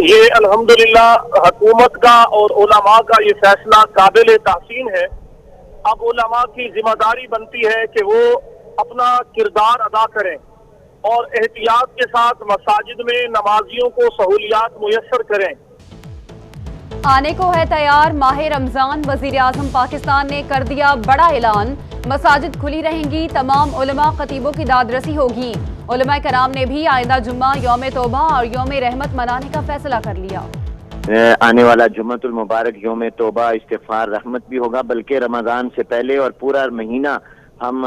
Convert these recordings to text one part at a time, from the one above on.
ये अल्हम्दुलिल्लाह हुकूमत का और उलमा का ये फैसला काबिल तहसीन है। अब उलमा की जिम्मेदारी बनती है कि वो अपना किरदार अदा करें और एहतियात के साथ मसाजिद में नमाजियों को सहूलियात मुयस्सर करें। आने को है तैयार माह रमजान। वजीर आजम पाकिस्तान ने कर दिया बड़ा ऐलान, मसाजिद खुली रहेंगी, तमाम उलमा खतीबों की दादरसी होगी। उलमा कराम ने भी आइंदा जुम्मा यौम तौबा और यौम रहमत मनाने का फैसला कर लिया। आने वाला जुम्मतुल मुबारक यौम तौबा इस्तिग़फ़ार रहमत भी होगा, बल्कि रमजान से पहले और पूरा महीना हम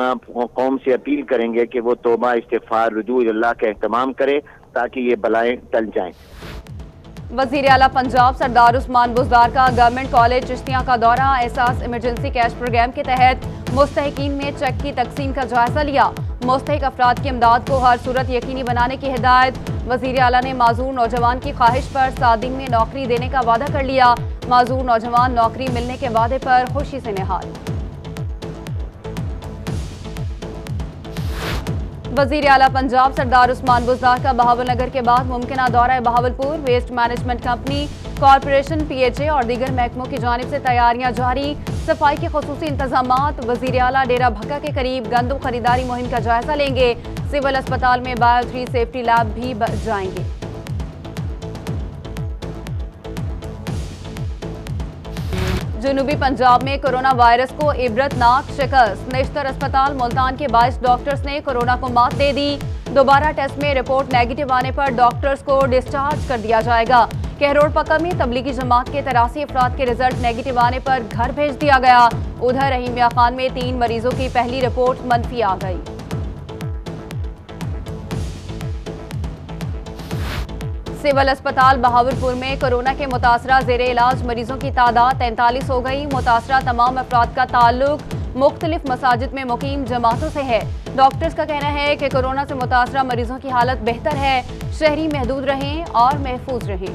कौम से अपील करेंगे कि वो तौबा इस्तिग़फ़ार रुजू अल्लाह का एहतमाम करे ताकि ये बलाएं टल जाएं। वज़ीर आला पंजाब सरदार उस्मान बुज़दार का गवर्नमेंट कॉलेज चिश्तियाँ का दौरा। एहसास इमरजेंसी कैश प्रोग्राम के तहत मुस्तहिकीन में चेक की तकसीम का जायजा लिया। मुस्तहिक अफराद की इमदाद को हर सूरत यकीनी बनाने की हिदायत। वज़ीर आला ने माजूर नौजवान की ख्वाहिश पर 7 दिन में नौकरी देने का वादा कर लिया। माजूर नौजवान नौकरी मिलने के वादे पर खुशी से निहाल। वज़ीर आला पंजाब सरदार उस्मान बुज़दार का बहावलनगर के बाद मुमकिन दौरा Bahawalpur. Waste management company, corporation, PHA और दीगर महकमों की जानिब से तैयारियां जारी। सफाई के खुसूसी इंतजामात। वज़ीर आला डेरा भक्का के करीब गंदम खरीदारी मुहिम का जायजा लेंगे। सिविल अस्पताल में बायो 3 सेफ्टी लैब भी जाएंगे। जनूबी पंजाब में कोरोना वायरस को इबरतनाक शिकस्त। नेशनल अस्पताल मुल्तान के 22 डॉक्टर्स ने कोरोना को मात दे दी। दोबारा टेस्ट में रिपोर्ट नेगेटिव आने पर डॉक्टर्स को डिस्चार्ज कर दिया जाएगा। कहरोड़ पक्का में तबलीगी जमात के 83 अफराद के रिजल्ट नेगेटिव आने पर घर भेज दिया गया। उधर रहीमिया खान में 3 मरीजों की पहली रिपोर्ट मनफी आ गई। सिविल अस्पताल बहावलपुर में कोरोना के मुतासरा ज़ेरे इलाज मरीजों की तादाद 43 हो गई। मुतासरा तमाम अफराद का ताल्लुक मुख्तलिफ मसाजिद में मुकीम जमातों से है। डॉक्टर्स का कहना है कि कोरोना से मुतासरा मरीजों की हालत बेहतर है। शहरी महदूद रहें और महफूज रहें।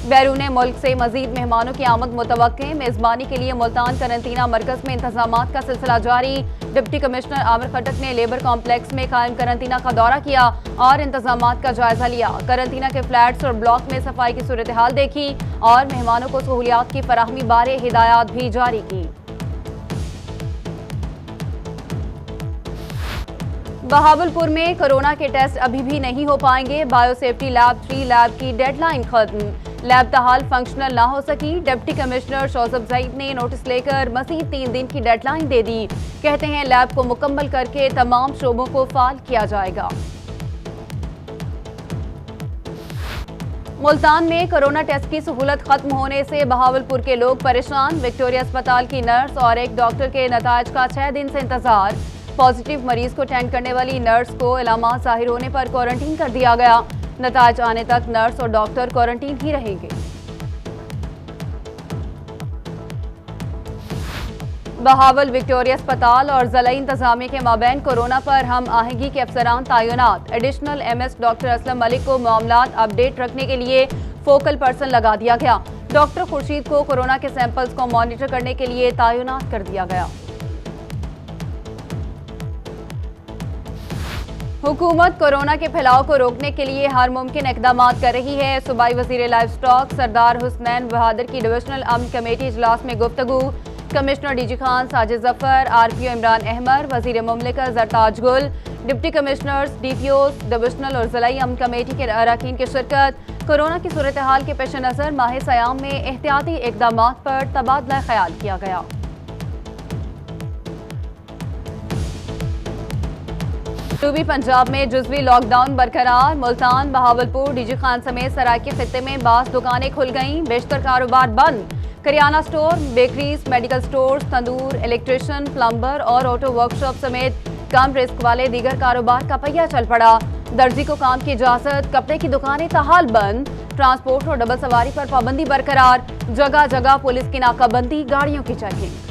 बैरून मुल्क से मजीद मेहमानों की आमद मुतवक्के। मेज़बानी के लिए मुल्तान करंतना मरकज में इंतजामात का सिलसिला जारी। डिप्टी कमिश्नर आमिर खटक ने लेबर कॉम्प्लेक्स में कायम करंतना का दौरा किया और इंतजामात का जायजा लिया। करंतना के फ्लैट्स और ब्लॉक में सफाई की सूरत हाल देखी और मेहमानों को सहूलियात की फराहमी बारे हिदायत भी जारी की। बहावलपुर में कोरोना के टेस्ट अभी भी नहीं हो पाएंगे। बायोसेफ्टी लैब 3 लैब की डेडलाइन खत्म। लैब तहाल फंक्शनल ना हो सकी। डिप्टी कमिश्नर शौसफ ज़ईद ने नोटिस लेकर मज़ीद 3 दिन की डेडलाइन दे दी। कहते हैं लैब को मुकम्मल करके तमाम शोबों को फाल किया जाएगा। मुल्तान में कोरोना टेस्ट की सहूलत खत्म होने से बहावलपुर के लोग परेशान। विक्टोरिया अस्पताल की नर्स और एक डॉक्टर के नताज का 6 दिन से इंतजार। पॉजिटिव मरीज को अटेंड करने वाली नर्स को इलामात जाहिर होने पर क्वारंटीन कर दिया गया। नताज आने तक नर्स और डॉक्टर क्वारंटीन ही रहेंगे। बहावल विक्टोरिया अस्पताल और ज़िला इंतजामिया के माबैन कोरोना पर हम आहंगी के अफसरान तैनात। Additional MS doctor Aslam Malik को मामलात अपडेट रखने के लिए फोकल पर्सन लगा दिया गया। डॉक्टर खुर्शीद को कोरोना के सैंपल्स को मॉनिटर करने के लिए तैनात कर दिया गया। हुकूमत कोरोना के फैलाव को रोकने के लिए हर मुमकिन इकदाम कर रही है। सूबाई वज़ीर लाइफ स्टॉक सरदार हुसनैन बहादुर की डिविजनल अमन कमेटी इजलास में गुफ्तगू। Commissioner DG Khan Sajid Zafar, RPO Imran Ahmad, वज़ीर मुमलिकत ज़रताज गुल, डिप्टी कमिश्नर्स, DPOs, डिविजनल और ज़िलाई अमन कमेटी के अरकान की शिरकत। कोरोना की सूरत हाल के पेश नज़र माह सयाम में एहतियाती इकदाम पर तबादला ख्याल किया गया। जनूबी पंजाब में जुज़वी लॉकडाउन बरकरार। मुल्तान, बहावलपुर, DG खान समेत सराकी खित्ते में बास दुकानें खुल गईं। बेशतर कारोबार बंद। Kiryana store, bakeries, medical stores, tandoor, electrician, plumber और ऑटो वर्कशॉप समेत कम रिस्क वाले दीगर कारोबार का पहिया चल पड़ा। दर्जी को काम की इजाजत। कपड़े की दुकानें ताहाल बंद। ट्रांसपोर्ट और डबल सवारी पर पाबंदी बरकरार। जगह जगह पुलिस की नाकाबंदी, गाड़ियों की चेकिंग।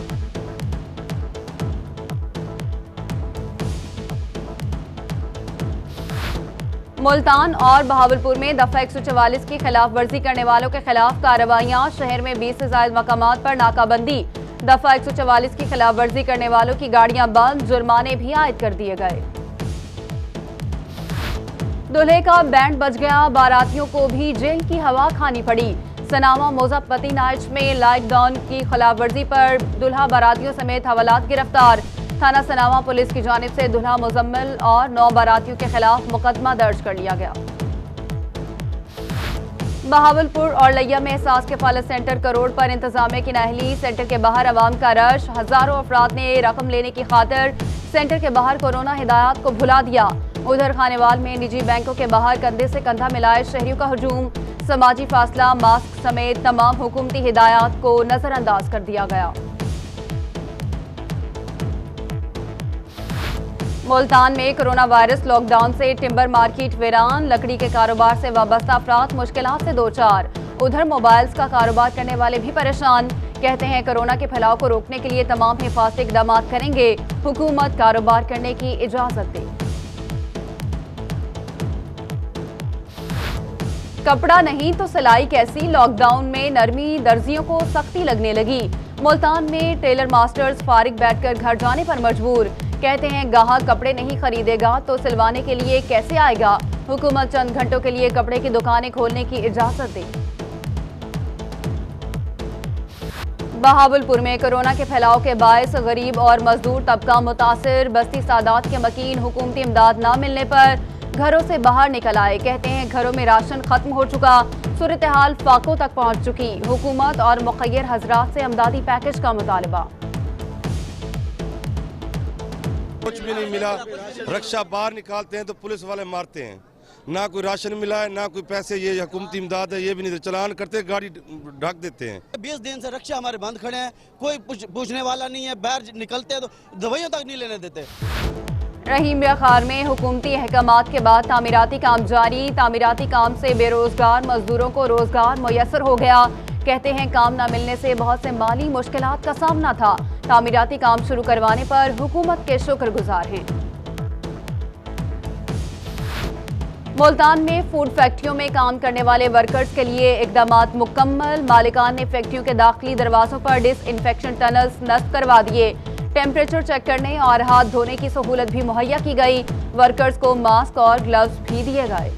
मुल्तान और बहावलपुर में दफा 144 की खिलाफ वर्जी करने वालों के खिलाफ कार्रवाइयां। शहर में 20 से ज्यादा मकामात पर नाकाबंदी। दफा 144 की खिलाफ वर्जी करने वालों की गाड़ियां बंद। जुर्माने भी आयद कर दिए गए। दूल्हे का बैंड बज गया, बारातियों को भी जेल की हवा खानी पड़ी। सनामा मोजापती नाइट में लॉकडाउन की खिलाफवर्जी पर दूल्हा बारातियों समेत हवालात गिरफ्तार। थाना सनामा पुलिस की जानिब से दूल्हा मुजम्मिल और 9 बारातियों के खिलाफ मुकदमा दर्ज कर लिया गया। बहावलपुर और लैया में एहसास किफालत सेंटर करोड़ पर इंतजामिया की नाअहली। सेंटर के बाहर आवाम का रश, हजारों अफराद ने रकम लेने की खातिर सेंटर के बाहर कोरोना हिदायत को भुला दिया। उधर खानेवाल में निजी बैंकों के बाहर कंधे से कंधा मिलाए शहरियों का हुजूम। समाजी फासला, मास्क समेत तमाम हुकूमती हिदायत को नजरअंदाज कर दिया गया। मुल्तान में कोरोना वायरस लॉकडाउन से टिम्बर मार्केट वीरान, लकड़ी के कारोबार से वाबस्ता अफराद मुश्किलात से दो चार। उधर मोबाइल्स का कारोबार करने वाले भी परेशान। कहते हैं कोरोना के फैलाव को रोकने के लिए तमाम हिफाजती इकदाम करेंगे, हुकूमत कारोबार करने की इजाजत दे। कपड़ा नहीं तो सिलाई कैसी, लॉकडाउन में नरमी, दर्जियों को सख्ती लगने लगी। मुल्तान में टेलर मास्टर्स फारिग बैठकर घर जाने पर मजबूर। कहते हैं गाहक कपड़े नहीं खरीदेगा तो सिलवाने के लिए कैसे आएगा। हुकूमत चंद घंटों के लिए कपड़े की दुकानें खोलने की इजाजत दे। बहावलपुर में कोरोना के फैलाव के बायस गरीब और मजदूर तबका मुतासिर। बस्ती सादात के मकीन हुकूमती इमदाद न मिलने पर घरों से बाहर निकल आए। कहते हैं घरों में राशन खत्म हो चुका, सूरत हाल फाकों तक पहुंच चुकी। हुकूमत और मुखय्यर हजरात से इमदादी पैकेज का मुतालबा। कुछ भी नहीं मिला, रक्षा बाहर निकालते हैं तो पुलिस वाले मारते हैं। ना कोई राशन मिला है, ना कोई पैसे, ये हुकूमती इमदाद है ये भी नहीं, चलान करते गाड़ी ढक देते हैं। 20 दिन से रक्षा हमारे बंद खड़े हैं, कोई पूछने वाला नहीं है। बाहर निकलते हैं तो दवाइयों तक नहीं लेने देते। रहीमिया खार में हुकूमती अहकामात के बाद तामीराती काम जारी। तामीराती काम से बेरोजगार मजदूरों को रोजगार मुयसर हो गया। कहते हैं काम न मिलने से बहुत से माली मुश्किलात का सामना था। तामीराती काम शुरू करवाने पर हुकूमत के शुक्रगुजार हैं। मुल्तान में फूड फैक्ट्रियों में काम करने वाले वर्कर्स के लिए इकदामात मुकम्मल। मालिकान ने फैक्ट्रियों के दाखिली दरवाजों पर डिसइंफेक्शन टनल्स नस्ब करवा दिए। टेम्परेचर चेक करने और हाथ धोने की सहूलत भी मुहैया की गई। वर्कर्स को मास्क और ग्लव्स भी दिए गए।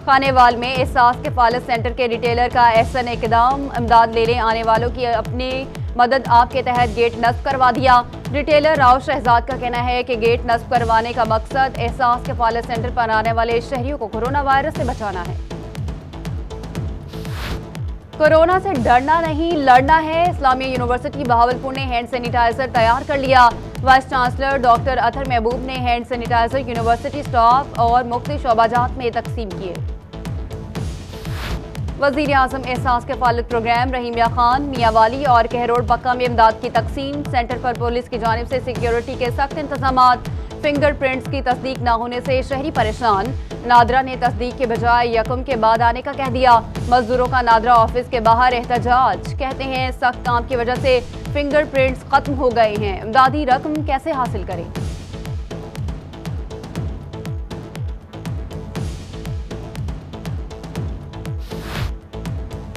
खानेवाल में एहसास किफालत सेंटर के रिटेलर का एहसन इकदाम। इमदाद लेने आने वालों की अपनी मदद आप के तहत गेट नस्ब करवा दिया। रिटेलर राव शहजाद का कहना है कि गेट नस्ब करवाने का मकसद एहसास किफालत सेंटर पर आने वाले शहरियों को कोरोना वायरस से बचाना है। कोरोना से डरना नहीं लड़ना है। इस्लामिया यूनिवर्सिटी बहावलपुर ने हैंड सैनिटाइजर तैयार कर लिया। वाइस चांसलर डॉक्टर अतर महबूब ने हैंड सैनिटाइजर यूनिवर्सिटी स्टाफ और मुख्तलिफ शोबाजात में तकसीम किए। वजीर आजम एहसास किफालत प्रोग्राम रहीमिया खान, मियावाली और कहरोड़ पक्का में इमदाद की तकसीम। सेंटर पर पुलिस की जानिब से सिक्योरिटी के सख्त इंतजामात। फिंगरप्रिंट्स की तस्दीक न होने से शहरी परेशान। नादरा ने तस्दीक के बजाय यकम के बाद आने का कह दिया। मजदूरों का नादरा ऑफिस के बाहर एहतजाज। कहते हैं सख्त काम की वजह से फिंगरप्रिंट्स खत्म हो गए हैं, इमदादी रकम कैसे हासिल करें।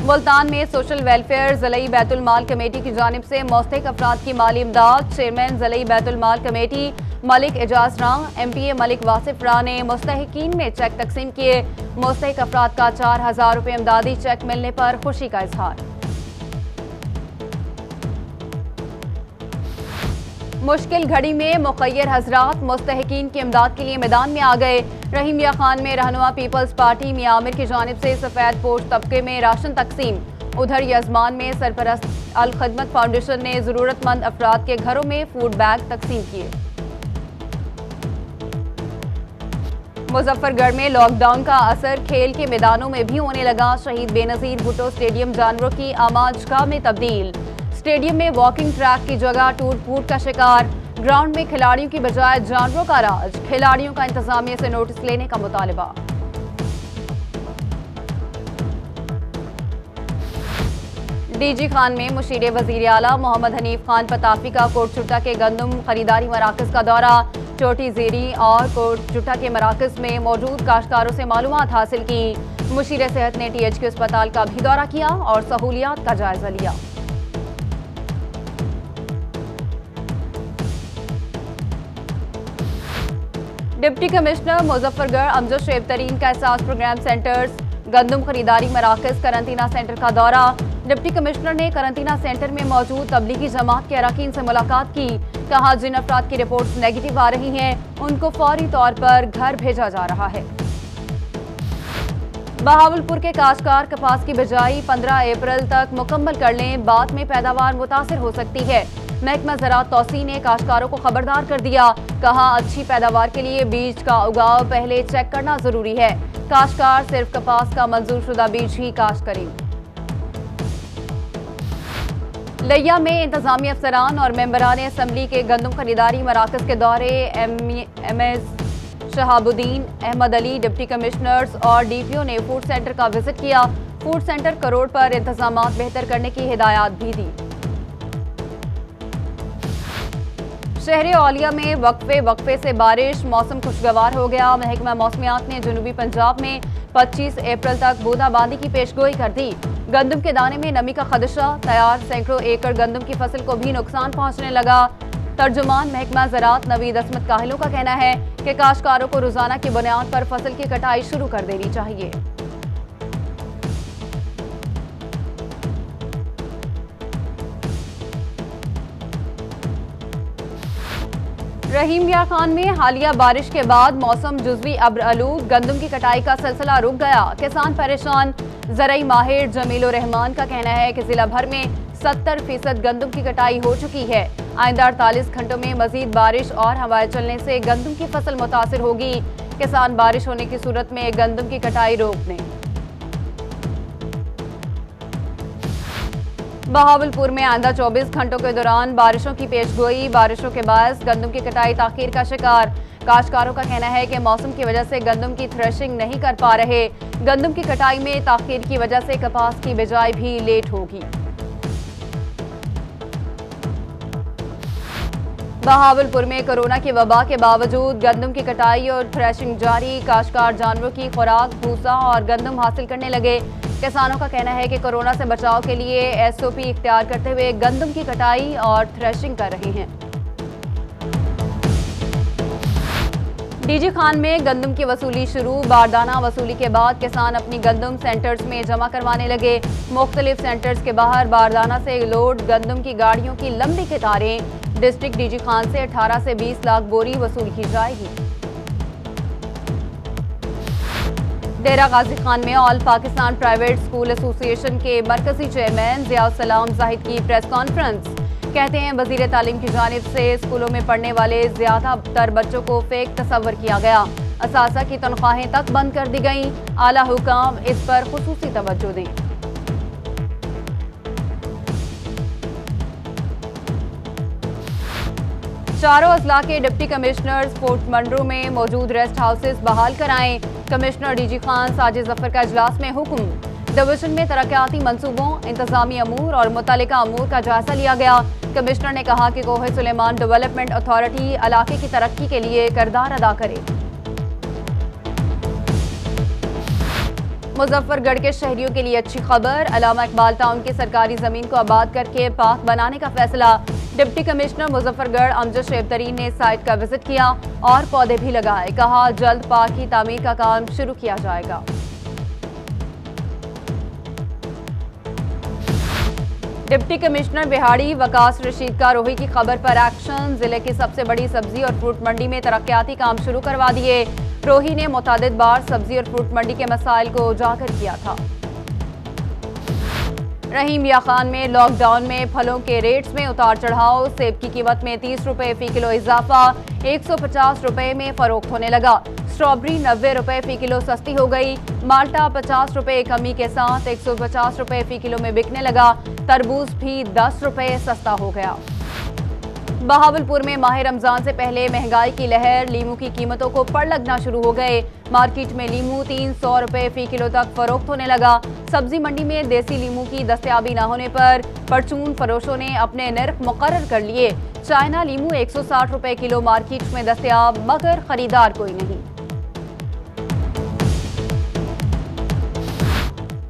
मुल्तान में सोशल वेलफेयर ज़िलाई बैतुल माल कमेटी की जानिब से मुस्तहिक अफराद की माली इमदाद। चेयरमैन ज़िलाई बैतुल माल कमेटी मलिक एजाज रां, MPA मलिक वासिफ रां ने मुस्तहिकीन में चेक तकसीम किए। मुस्तहिक अफराद का 4000 रुपये इमदादी चेक मिलने पर खुशी का इजहार। मुश्किल घड़ी में मुखय्यर हजरात मुस्तहिकीन की इमदाद के लिए मैदान में आ गए। रहीमिया खान में रहनुमा पीपल्स पार्टी मियां आमिर की जानिब से सफेद पोश तबके में राशन तकसीम। उधर यजमान में सरपरस्त अल खदमत फाउंडेशन ने जरूरतमंद अफराद के घरों में फूड बैग तकसीम किए। मुजफ्फरगढ़ में लॉकडाउन का असर खेल के मैदानों में भी होने लगा। शहीद बेनजीर भुट्टो स्टेडियम जानवरों की आमाजगाह में तब्दील। स्टेडियम में वॉकिंग ट्रैक की जगह टूट फूट का शिकार। ग्राउंड में खिलाड़ियों की बजाय जानवरों का राज। खिलाड़ियों का इंतजामिया से नोटिस लेने का मुतालबा। DG खान में मुशीर वजीर आला मोहम्मद हनीफ खान पताफी का कोटचुट्टा के गंदम खरीदारी मराकज का दौरा। चोटी ज़ेरी और कोटचुट्टा के मराकज में मौजूद काश्तकारों से मालूमात हासिल की। मुशीर सेहत ने THQ अस्पताल का भी दौरा किया और सहूलियात का जायजा लिया। डिप्टी कमिश्नर मुजफ्फरगढ़ अमजद शेब तरीन का एहसास प्रोग्राम सेंटर्स, गंदम खरीदारी मराकज, करंतना सेंटर का दौरा। डिप्टी कमिश्नर ने करंतना सेंटर में मौजूद तबलीगी जमात के अरकान से मुलाकात की। कहा जिन अफराद की रिपोर्ट्स नेगेटिव आ रही हैं उनको फौरी तौर पर घर भेजा जा रहा है। बहावलपुर के काश्तकार कपास की बिजाई 15 अप्रैल तक मुकम्मल कर लें, बाद में पैदावार मुतासिर हो सकती है। महकमा ज़राअत तौसीह ने काश्तकारों को खबरदार कर दिया। कहा अच्छी पैदावार के लिए बीज का उगाव पहले चेक करना जरूरी है। काश्तकार सिर्फ कपास का मंजूर शुदा बीज ही काश्त करें। लिया में इंतजामी अफसरान और मेंबरान असम्बली के गंदम खरीदारी मराकज के दौरे। MS Shahabuddin, Ahmad Ali, deputy commissioners और डीपीओ ने फूड सेंटर का विजिट किया। फूड सेंटर करोड़ पर इंतजामात बेहतर करने की हिदायत भी दी। शहर औलिया में वक्फे से बारिश, मौसम खुशगवार हो गया। महकमा मौसमियात ने जनूबी पंजाब में 25 अप्रैल तक बूंदाबांदी की पेशगोई कर दी। गंदम के दाने में नमी का खदशा, तैयार सैकड़ों एकड़ गंदम की फसल को भी नुकसान पहुंचने लगा। तर्जुमान महकमा ज़राअत नवीद असमत काहिलों का कहना है कि काश्तकारों को रोजाना की बुनियाद पर फसल की कटाई शुरू कर देनी चाहिए। रहीम यार खान में हालिया बारिश के बाद मौसम जुज़वी अब्र आलूद, गंदम की कटाई का सिलसिला रुक गया। किसान परेशान। ज़राई माहिर जमीलुर रहमान का कहना है कि जिला भर में 70% गंदम की कटाई हो चुकी है। आइंदा 48 घंटों में मजीद बारिश और हवाएं चलने से गंदम की फसल मुतासिर होगी। किसान बारिश होने की सूरत में गंदम की कटाई रोक दें। बहावलपुर में आइंदा 24 घंटों के दौरान बारिशों की पेशगोई। बारिशों के बायस गंदम की कटाई ताखीर का शिकार। काश्तकारों का कहना है कि मौसम की वजह से गंदम की थ्रेशिंग नहीं कर पा रहे। गंदम की कटाई में ताखीर की वजह से कपास की बिजाई भी लेट होगी। बहावलपुर में कोरोना की वबा के बावजूद गंदम की कटाई और थ्रेशिंग जारी। काश्तकार जानवरों की खुराक, भूसा और गंदम हासिल करने लगे। किसानों का कहना है कि कोरोना से बचाव के लिए एसओपी इख्तियार करते हुए गंदम की कटाई और थ्रेशिंग कर रहे हैं। डीजी खान में गंदम की वसूली शुरू। बारदाना वसूली के बाद किसान अपनी गंदम सेंटर्स में जमा करवाने लगे। मुख्तलिफ सेंटर्स के बाहर बारदाना से लोड गंदम की गाड़ियों की लंबी कतारें। डिस्ट्रिक्ट डीजी खान से 18 से 20 लाख बोरी वसूल की जाएगी। डेरा गाजी खान में all Pakistan private school association के मरकजी चेयरमैन ज़ियाउल-सलाम जाहिद की प्रेस कॉन्फ्रेंस। कहते हैं वजीर तालीम की जानिब से स्कूलों में पढ़ने वाले ज्यादातर बच्चों को फेक तस्वर किया गया। असासा की तनख्वाहें तक बंद कर दी गईं। आला हुकाम इस पर खुसूसी तवज्जो दें। चारों अजला के डिप्टी कमिश्नर्स फोर्ट मंडरू में मौजूद रेस्ट हाउसेस बहाल कराएं। कमिश्नर डीजी खान साजिद जफर का इजलास में हुक्म। डिवीजन में तरक्याती मंसूबों, इंतजामी अमूर और मुतल्लिका अमूर का जायजा लिया गया। कमिश्नर ने कहा कि कोहे सुलेमान डेवलपमेंट अथॉरिटी इलाके की तरक्की के लिए किरदार अदा करे। मुजफ्फरगढ़ के शहरियों के लिए अच्छी खबर। अल्लामा इकबाल टाउन की सरकारी जमीन को आबाद करके पार्क बनाने का फैसला। डिप्टी कमिश्नर मुजफ्फरगढ़ अमजद शेब तरीन ने साइट का विजिट किया और पौधे भी लगाए। कहा जल्द पार्क की तामीर का काम शुरू किया जाएगा। डिप्टी कमिश्नर बिहाड़ी वकास रशीद का रोही की खबर पर एक्शन। जिले की सबसे बड़ी सब्जी और फ्रूट मंडी में तरक्याती काम शुरू करवा दिए। रोही ने मुतादिद बार सब्जी और फ्रूट मंडी के मसाइल को उजागर किया था। रहीम या खान में लॉकडाउन में फलों के रेट्स में उतार चढ़ाव। सेब की कीमत में 30 रुपए फी किलो इजाफा, 150 रुपए में फरोख्त होने लगा। स्ट्रॉबेरी 90 रुपए फी किलो सस्ती हो गई। माल्टा 50 रुपए कमी के साथ 150 रुपए फी किलो में बिकने लगा। तरबूज भी 10 रुपए सस्ता हो गया। बहावलपुर में माह रमजान से पहले महंगाई की लहर। लीमू की कीमतों को पड़ लगना शुरू हो गए। मार्केट में लीमू 300 रुपए फी किलो तक फरोख्त होने लगा। सब्जी मंडी में देसी लीमू की दस्तयाबी न होने पर परचून फरोशों ने अपने नर्ख मुकर्रर कर लिए। चाइना लीमू 160 रुपए किलो मार्केट में दस्तयाब, मगर खरीदार कोई नहीं।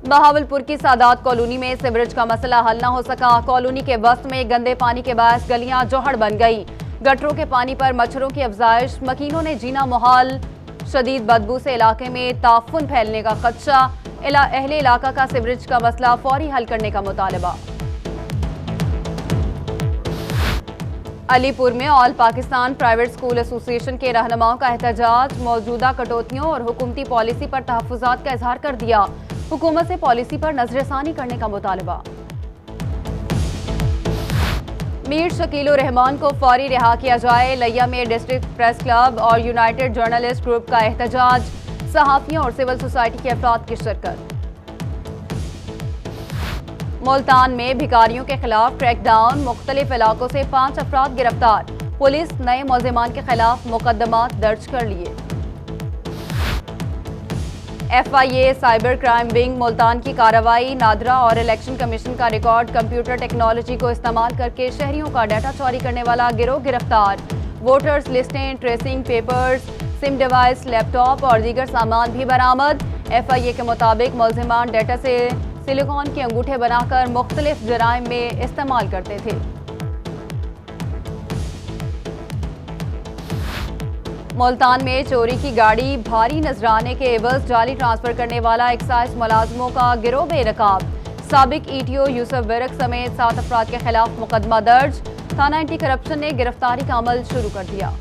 बहावलपुर की सादात कॉलोनी में सीवरेज का मसला हल न हो सका। कॉलोनी के वस्त में गंदे पानी के बायस गलियां जोहड़ बन गई। गटरों के पानी पर मच्छरों की अफजाइश, मकीनों ने जीना मुहाल। शदीद बदबू से इलाके में ताफुन फैलने का खदशा, अहले इलाका का सीवरेज का मसला फौरी हल करने का मुतालबा। अलीपुर में all Pakistan private school association के रहनुमाओं का एहतजाज, मौजूदा कटौतियों और हुकूमती पॉलिसी पर तहफ़्फ़ुज़ात का इजहार कर दिया। हुकूमत से पॉलिसी पर नजरसानी करने का मुतालबा। मीर शकील रहमान को फौरी रिहा किया जाए, लिया में डिस्ट्रिक्ट प्रेस क्लब और यूनाइटेड जर्नलिस्ट ग्रुप का एहतजाज, सहाफ़ियों और सिविल सोसाइटी के अफराद की शिरकत। मुल्तान में भिखारियों के खिलाफ क्रैकडाउन, मुख्तलिफ इलाकों से 5 अफराद गिरफ्तार, पुलिस नए मुल्ज़िमान के खिलाफ मुकदमात दर्ज कर लिए। FIA cyber crime wing Multan की कार्रवाई, नादरा और इलेक्शन कमीशन का रिकॉर्ड कंप्यूटर टेक्नोलॉजी को इस्तेमाल करके शहरियों का डाटा चोरी करने वाला गिरोह गिरफ्तार, वोटर्स लिस्टें, tracing papers, SIM device, laptop और दीगर सामान भी बरामद। FIA के मुताबिक मुल्ज़िमान डाटा से सिलिकॉन के अंगूठे बनाकर मुख्तलिफ जराइम में इस्तेमाल करते थे। मुल्तान में चोरी की गाड़ी भारी नजराने के एवज जाली ट्रांसफर करने वाला एक्साइज मुलाजमों का गिरोह बेनकाब, साबिक ETO यूसुफ विरक समेत 7 अफराद के खिलाफ मुकदमा दर्ज। थाना एंटी करप्शन ने गिरफ्तारी का अमल शुरू कर दिया।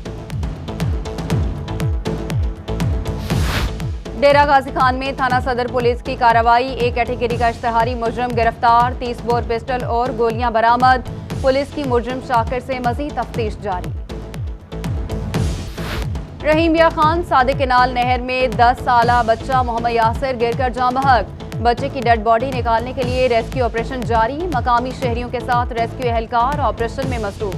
डेरा गाजी खान में थाना सदर पुलिस की कार्रवाई, एक कैटेगरी का इश्तिहारी मुजरिम गिरफ्तार, 30 बोर पिस्टल और गोलियां बरामद। पुलिस की मुजरिम शाकिर से मजीद तफ्तीश जारी। रहीमिया खान सादिक केनाल नहर में 10 साला बच्चा मोहम्मद यासिर गिरकर जाँ बहक, बच्चे की डेड बॉडी निकालने के लिए रेस्क्यू ऑपरेशन जारी, मकामी शहरियों के साथ रेस्क्यू एहलकार ऑपरेशन में मसरूफ।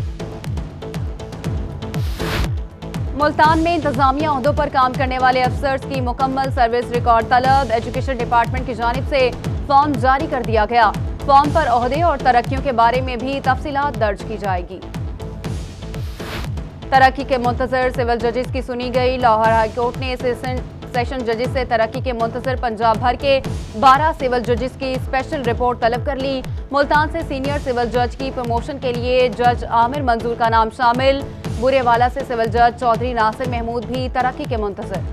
मुल्तान में इंतजामिया ओहदों पर काम करने वाले अफसर्स की मुकम्मल सर्विस रिकॉर्ड तलब, एजुकेशन डिपार्टमेंट की जानिब से फॉर्म जारी कर दिया गया। फॉर्म पर ओहदे और तरक्कियों के बारे में भी तफसीलात दर्ज की जाएगी। तरक्की के मुंतजर सिविल जजेस की सुनी गई, लाहौर हाईकोर्ट ने सेशन जजेस से तरक्की के मुंतजर पंजाब भर के 12 सिविल जजेस की स्पेशल रिपोर्ट तलब कर ली। मुल्तान से सीनियर सिविल जज की प्रमोशन के लिए जज आमिर मंजूर का नाम शामिल, बुरेवाला से सिविल जज चौधरी नासिर महमूद भी तरक्की के मुंतजर।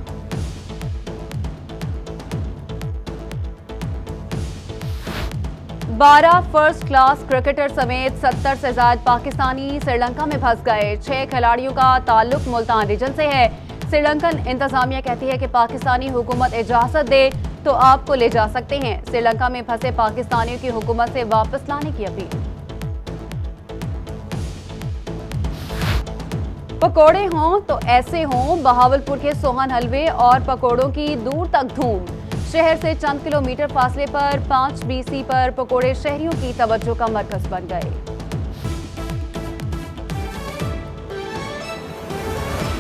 बारह फर्स्ट क्लास क्रिकेटर समेत 70 से ज्यादा पाकिस्तानी श्रीलंका में फंस गए। 6 खिलाड़ियों का ताल्लुक मुल्तान रीजन से है। श्रीलंकन इंतजामिया कहती है कि पाकिस्तानी हुकूमत इजाजत दे तो आपको ले जा सकते हैं। श्रीलंका में फंसे पाकिस्तानियों की हुकूमत से वापस लाने की अपील। पकोड़े हों तो ऐसे हों, बहावलपुर के सोहन हलवे और पकोड़ों की दूर तक धूम। शहर से चंद किलोमीटर फासले पर 5 BC पर पकोड़े शहरियों की तवज्जो का मरकज बन गए।